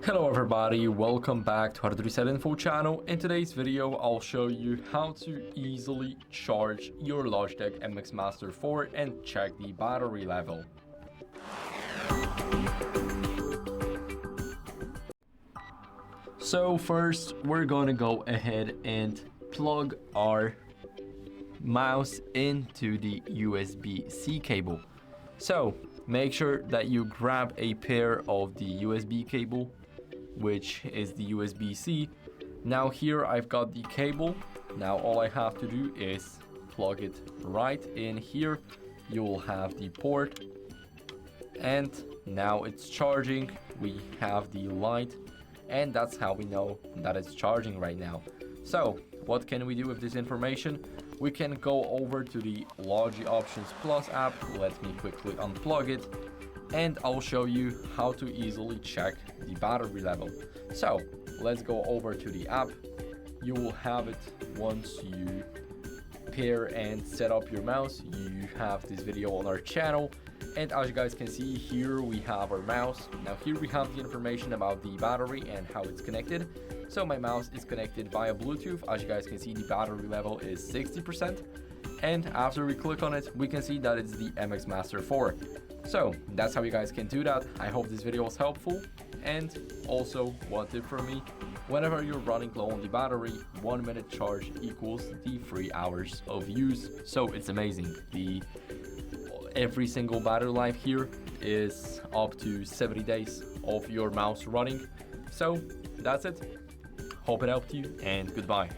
Hello everybody, welcome back to HardReset.Info channel. In today's video, I'll show you how to easily charge your Logitech MX Master 4 and check the battery level. So first, we're gonna go ahead and plug our mouse into the USB-C cable. So make sure that you grab a pair of the USB cable, which is the USB-C. Now here I've got the cable. Now all I have to do is plug it right in here. You'll have the port, and now it's charging. We have the light, and that's how we know that it's charging right now. So what can we do with this information? We can go over to the Logi Options Plus app. Let me quickly unplug it, and I'll show you how to easily check the battery level. So let's go over to the app. You will have it once you pair and set up your mouse. You have this video on our channel, and as you guys can see here, we have our mouse. Now here we have the information about the battery and how it's connected. So my mouse is connected via Bluetooth. As you guys can see, the battery level is 60%, and after we click on it, we can see that it's the MX Master 4. So that's how you guys can do that. I hope this video was helpful, and also one tip from me: whenever you're running low on the battery, 1 minute charge equals the 3 hours of use. So it's amazing. Every single battery life here is up to 70 days of your mouse running. So that's it. Hope it helped you, and goodbye.